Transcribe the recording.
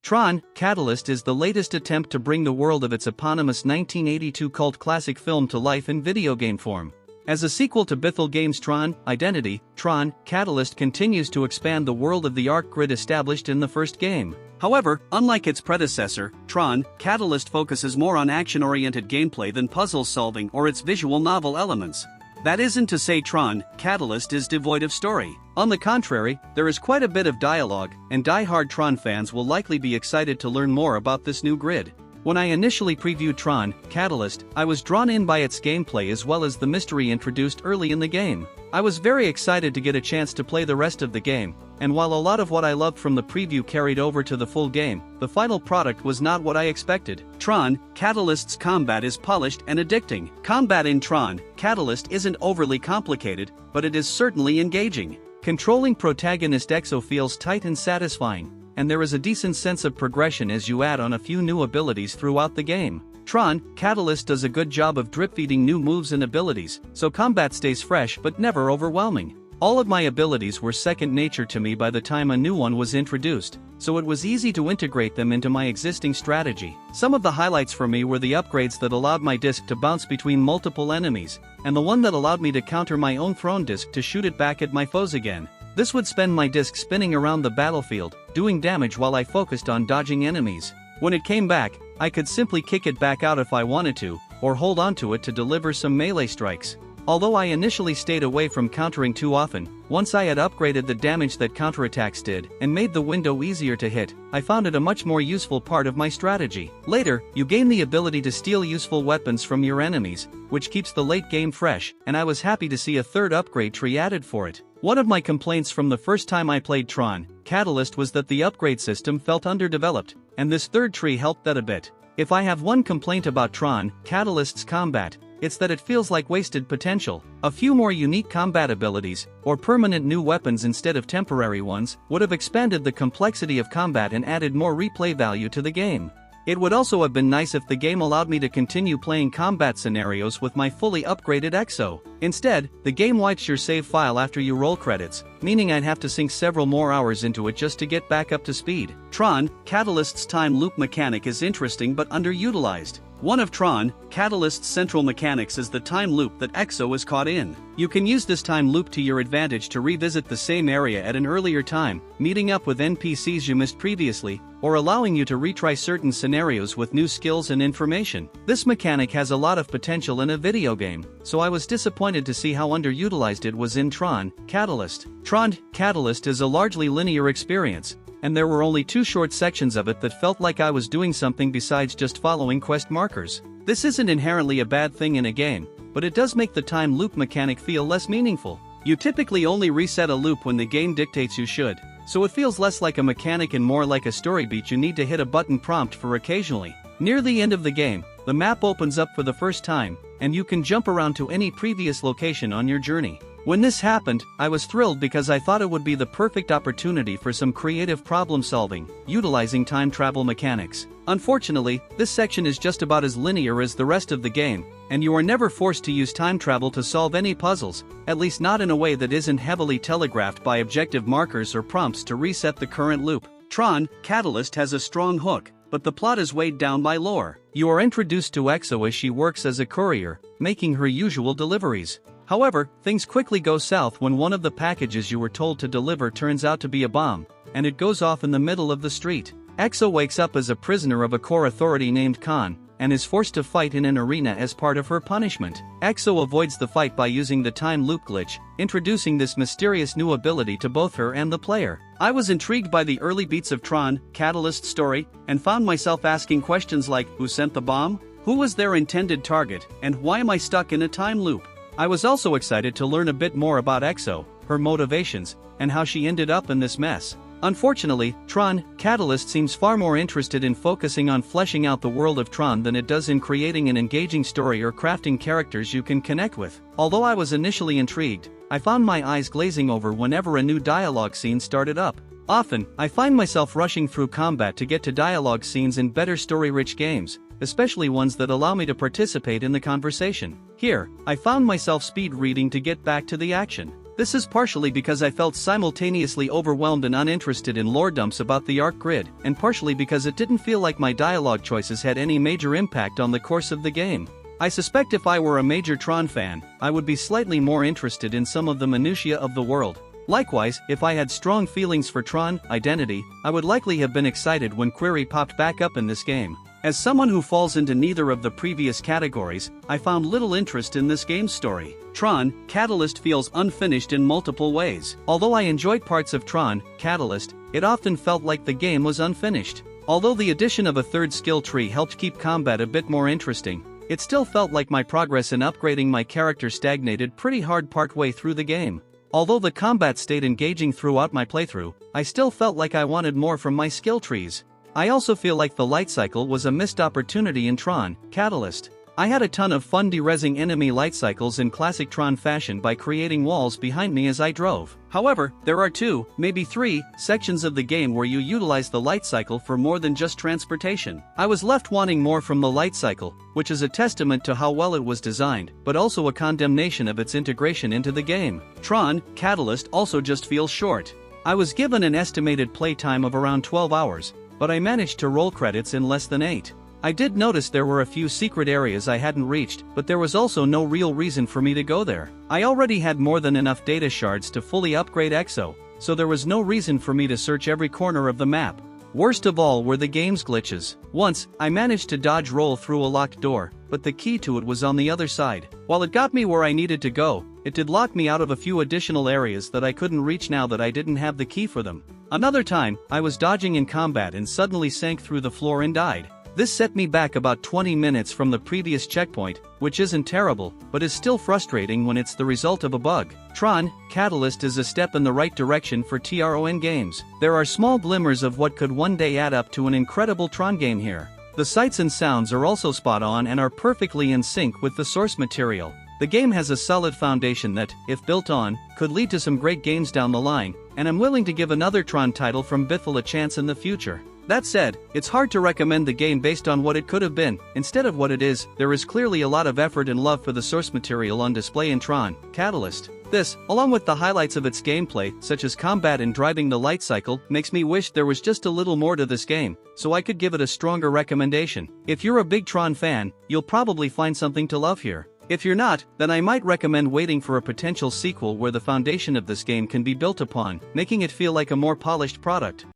TRON, Catalyst is the latest attempt to bring the world of its eponymous 1982 cult classic film to life in video game form. As a sequel to Bithell Games' TRON, Identity, TRON, Catalyst continues to expand the world of the Arq Grid established in the first game. However, unlike its predecessor, TRON, Catalyst focuses more on action-oriented gameplay than puzzle solving or its visual novel elements. That isn't to say TRON, Catalyst is devoid of story. On the contrary, there is quite a bit of dialogue, and die-hard TRON fans will likely be excited to learn more about this new grid. When I initially previewed TRON, Catalyst, I was drawn in by its gameplay as well as the mystery introduced early in the game. I was very excited to get a chance to play the rest of the game, and while a lot of what I loved from the preview carried over to the full game, the final product was not what I expected. TRON, Catalyst's combat is polished and addicting. Combat in TRON, Catalyst isn't overly complicated, but it is certainly engaging. Controlling protagonist EXO feels tight and satisfying, and there is a decent sense of progression as you add on a few new abilities throughout the game. TRON, Catalyst does a good job of drip-feeding new moves and abilities, so combat stays fresh but never overwhelming. All of my abilities were second nature to me by the time a new one was introduced, so it was easy to integrate them into my existing strategy. Some of the highlights for me were the upgrades that allowed my disc to bounce between multiple enemies, and the one that allowed me to counter my own thrown disc to shoot it back at my foes again. This would spend my disc spinning around the battlefield, doing damage while I focused on dodging enemies. When it came back, I could simply kick it back out if I wanted to, or hold onto it to deliver some melee strikes. Although I initially stayed away from countering too often, once I had upgraded the damage that counterattacks did and made the window easier to hit, I found it a much more useful part of my strategy. Later, you gain the ability to steal useful weapons from your enemies, which keeps the late game fresh, and I was happy to see a third upgrade tree added for it. One of my complaints from the first time I played TRON, Catalyst was that the upgrade system felt underdeveloped, and this third tree helped that a bit. If I have one complaint about TRON, Catalyst's combat, it's that it feels like wasted potential. A few more unique combat abilities, or permanent new weapons instead of temporary ones, would have expanded the complexity of combat and added more replay value to the game. It would also have been nice if the game allowed me to continue playing combat scenarios with my fully upgraded EXO. Instead, the game wipes your save file after you roll credits, meaning I'd have to sink several more hours into it just to get back up to speed. TRON, Catalyst's time loop mechanic is interesting but underutilized. One of TRON, Catalyst's central mechanics is the time loop that EXO is caught in. You can use this time loop to your advantage to revisit the same area at an earlier time, meeting up with NPCs you missed previously, or allowing you to retry certain scenarios with new skills and information. This mechanic has a lot of potential in a video game, so I was disappointed to see how underutilized it was in TRON, Catalyst. TRON, Catalyst is a largely linear experience, and there were only two short sections of it that felt like I was doing something besides just following quest markers. This isn't inherently a bad thing in a game, but it does make the time loop mechanic feel less meaningful. You typically only reset a loop when the game dictates you should, so it feels less like a mechanic and more like a story beat you need to hit a button prompt for occasionally. Near the end of the game, the map opens up for the first time, and you can jump around to any previous location on your journey. When this happened, I was thrilled because I thought it would be the perfect opportunity for some creative problem solving, utilizing time travel mechanics. Unfortunately, this section is just about as linear as the rest of the game, and you are never forced to use time travel to solve any puzzles, at least not in a way that isn't heavily telegraphed by objective markers or prompts to reset the current loop. TRON, Catalyst has a strong hook, but the plot is weighed down by lore. You are introduced to EXO as she works as a courier, making her usual deliveries. However, things quickly go south when one of the packages you were told to deliver turns out to be a bomb, and it goes off in the middle of the street. EXO wakes up as a prisoner of a core authority named Khan, and is forced to fight in an arena as part of her punishment. EXO avoids the fight by using the time loop glitch, introducing this mysterious new ability to both her and the player. I was intrigued by the early beats of TRON, Catalyst's story, and found myself asking questions like, who sent the bomb? Who was their intended target, and why am I stuck in a time loop? I was also excited to learn a bit more about EXO, her motivations, and how she ended up in this mess. Unfortunately, TRON, Catalyst seems far more interested in focusing on fleshing out the world of TRON than it does in creating an engaging story or crafting characters you can connect with. Although I was initially intrigued, I found my eyes glazing over whenever a new dialogue scene started up. Often, I find myself rushing through combat to get to dialogue scenes in better story-rich games, especially ones that allow me to participate in the conversation. Here, I found myself speed reading to get back to the action. This is partially because I felt simultaneously overwhelmed and uninterested in lore dumps about the Arq Grid, and partially because it didn't feel like my dialogue choices had any major impact on the course of the game. I suspect if I were a major TRON fan, I would be slightly more interested in some of the minutiae of the world. Likewise, if I had strong feelings for TRON Identity, I would likely have been excited when Query popped back up in this game. As someone who falls into neither of the previous categories, I found little interest in this game's story. TRON Catalyst feels unfinished in multiple ways. Although I enjoyed parts of TRON Catalyst, it often felt like the game was unfinished. Although the addition of a third skill tree helped keep combat a bit more interesting, it still felt like my progress in upgrading my character stagnated pretty hard partway through the game. Although the combat stayed engaging throughout my playthrough, I still felt like I wanted more from my skill trees. I also feel like the light cycle was a missed opportunity in TRON Catalyst. I had a ton of fun derezzing enemy light cycles in classic TRON fashion by creating walls behind me as I drove. However, there are 2, maybe 3, sections of the game where you utilize the light cycle for more than just transportation. I was left wanting more from the light cycle, which is a testament to how well it was designed, but also a condemnation of its integration into the game. TRON Catalyst also just feels short. I was given an estimated playtime of around 12 hours, but I managed to roll credits in less than 8. I did notice there were a few secret areas I hadn't reached, but there was also no real reason for me to go there. I already had more than enough data shards to fully upgrade EXO, so there was no reason for me to search every corner of the map. Worst of all were the game's glitches. Once, I managed to dodge roll through a locked door, but the key to it was on the other side. While it got me where I needed to go, it did lock me out of a few additional areas that I couldn't reach now that I didn't have the key for them. Another time, I was dodging in combat and suddenly sank through the floor and died. This set me back about 20 minutes from the previous checkpoint, which isn't terrible, but is still frustrating when it's the result of a bug. TRON Catalyst is a step in the right direction for TRON games. There are small glimmers of what could one day add up to an incredible TRON game here. The sights and sounds are also spot on and are perfectly in sync with the source material. The game has a solid foundation that, if built on, could lead to some great games down the line, and I'm willing to give another TRON title from Bithell a chance in the future. That said, it's hard to recommend the game based on what it could have been, instead of what it is. There is clearly a lot of effort and love for the source material on display in TRON Catalyst. This, along with the highlights of its gameplay, such as combat and driving the light cycle, makes me wish there was just a little more to this game, so I could give it a stronger recommendation. If you're a big TRON fan, you'll probably find something to love here. If you're not, then I might recommend waiting for a potential sequel where the foundation of this game can be built upon, making it feel like a more polished product.